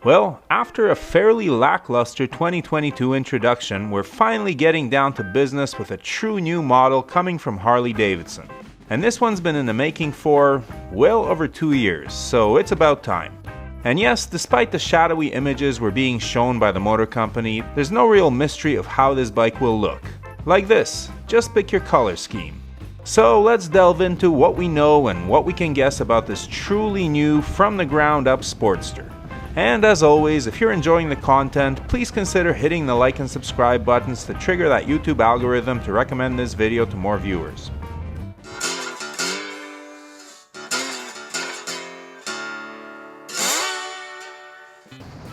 Well, after a fairly lackluster 2022 introduction, we're finally getting down to business with a true new model coming from Harley Davidson. And this one's been in the making for, well over 2 years, so it's about time. And yes, despite the shadowy images we're being shown by the motor company, there's no real mystery of how this bike will look. Like this, just pick your color scheme. So let's delve into what we know and what we can guess about this truly new, from the ground up Sportster. And as always, if you're enjoying the content, please consider hitting the like and subscribe buttons to trigger that YouTube algorithm to recommend this video to more viewers.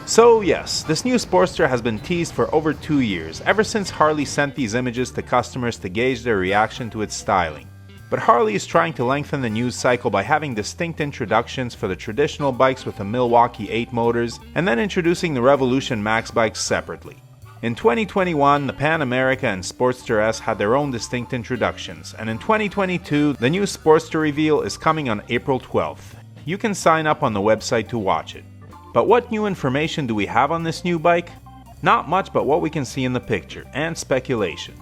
So yes, this new Sportster has been teased for over 2 years, ever since Harley sent these images to customers to gauge their reaction to its styling. But Harley is trying to lengthen the news cycle by having distinct introductions for the traditional bikes with the Milwaukee 8 motors, and then introducing the Revolution Max bikes separately. In 2021, the Pan America and Sportster S had their own distinct introductions, and in 2022, the new Sportster reveal is coming on April 12th. You can sign up on the website to watch it. But what new information do we have on this new bike? Not much but what we can see in the picture, and speculation.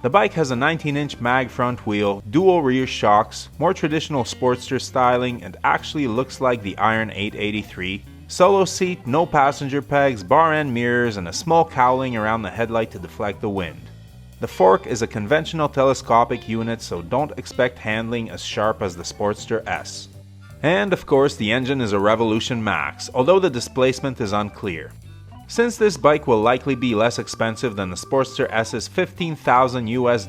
The bike has a 19-inch mag front wheel, dual rear shocks, more traditional Sportster styling, and actually looks like the Iron 883, solo seat, no passenger pegs, bar end mirrors, and a small cowling around the headlight to deflect the wind. The fork is a conventional telescopic unit, so don't expect handling as sharp as the Sportster S. And of course, the engine is a Revolution Max, although the displacement is unclear. Since this bike will likely be less expensive than the Sportster S's $15,000 US,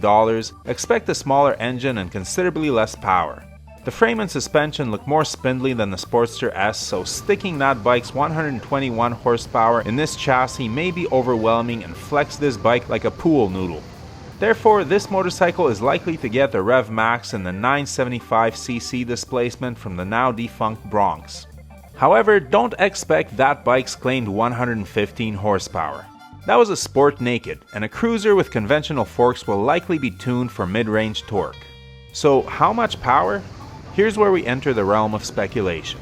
expect a smaller engine and considerably less power. The frame and suspension look more spindly than the Sportster S, so sticking that bike's 121 horsepower in this chassis may be overwhelming and flex this bike like a pool noodle. Therefore, this motorcycle is likely to get the Rev Max in the 975cc displacement from the now defunct Bronx. However, don't expect that bike's claimed 115 horsepower. That was a Sport Naked, and a cruiser with conventional forks will likely be tuned for mid-range torque. So how much power? Here's where we enter the realm of speculation.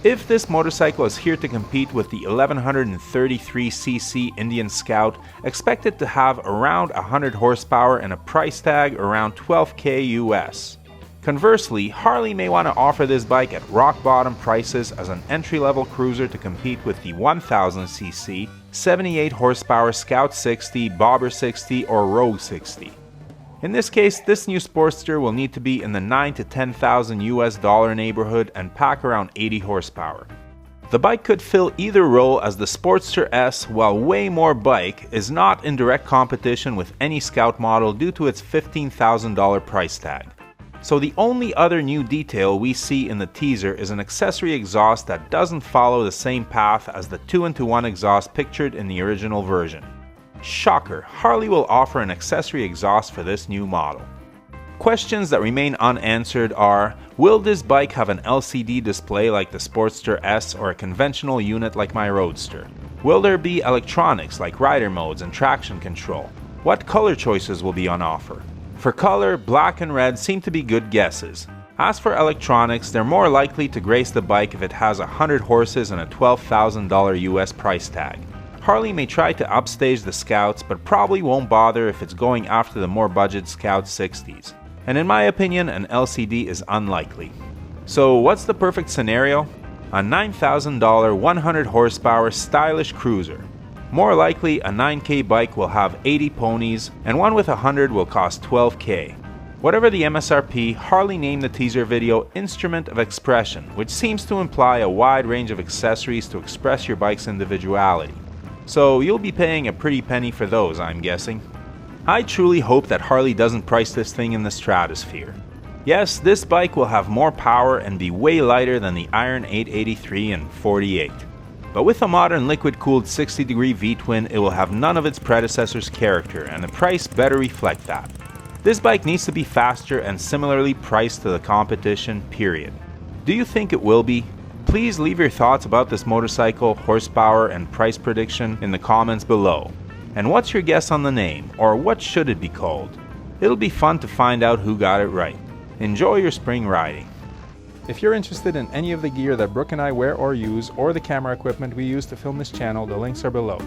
If this motorcycle is here to compete with the 1133cc Indian Scout, expect it to have around 100 horsepower and a price tag around $12,000 US. Conversely, Harley may want to offer this bike at rock bottom prices as an entry-level cruiser to compete with the 1000cc, 78 horsepower Scout 60, Bobber 60, or Rogue 60. In this case, this new Sportster will need to be in the $9,000 to $10,000 US neighborhood and pack around 80 horsepower. The bike could fill either role, as the Sportster S, while way more bike, is not in direct competition with any Scout model due to its $15,000 price tag. So the only other new detail we see in the teaser is an accessory exhaust that doesn't follow the same path as the 2-into-1 exhaust pictured in the original version. Shocker, Harley will offer an accessory exhaust for this new model. Questions that remain unanswered are, will this bike have an LCD display like the Sportster S or a conventional unit like my Roadster? Will there be electronics like rider modes and traction control? What color choices will be on offer? For color, black and red seem to be good guesses. As for electronics, they're more likely to grace the bike if it has 100 horses and a $12,000 US price tag. Harley may try to upstage the Scouts, but probably won't bother if it's going after the more budget Scout 60s. And in my opinion, an LCD is unlikely. So what's the perfect scenario? A $9,000 100 horsepower stylish cruiser. More likely, a 9K bike will have 80 ponies, and one with 100 will cost $12K. Whatever the MSRP, Harley named the teaser video Instrument of Expression, which seems to imply a wide range of accessories to express your bike's individuality. So you'll be paying a pretty penny for those, I'm guessing. I truly hope that Harley doesn't price this thing in the stratosphere. Yes, this bike will have more power and be way lighter than the Iron 883 and 48. But with a modern liquid-cooled 60-degree V-twin, it will have none of its predecessor's character, and the price better reflect that. This bike needs to be faster and similarly priced to the competition, period. Do you think it will be? Please leave your thoughts about this motorcycle, horsepower, and price prediction in the comments below. And what's your guess on the name, or what should it be called? It'll be fun to find out who got it right. Enjoy your spring riding. If you're interested in any of the gear that Brooke and I wear or use, or the camera equipment we use to film this channel, the links are below.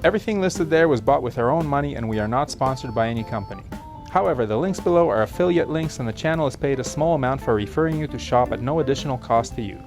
Everything listed there was bought with our own money and we are not sponsored by any company. However, the links below are affiliate links and the channel is paid a small amount for referring you to shop at no additional cost to you.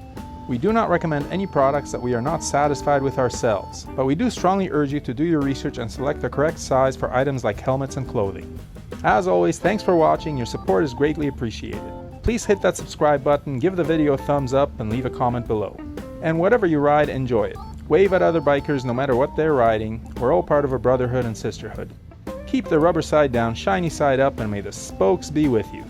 We do not recommend any products that we are not satisfied with ourselves, but we do strongly urge you to do your research and select the correct size for items like helmets and clothing. As always, thanks for watching, your support is greatly appreciated. Please hit that subscribe button, give the video a thumbs up, and leave a comment below. And whatever you ride, enjoy it. Wave at other bikers no matter what they're riding. We're all part of a brotherhood and sisterhood. Keep the rubber side down, shiny side up, and may the spokes be with you.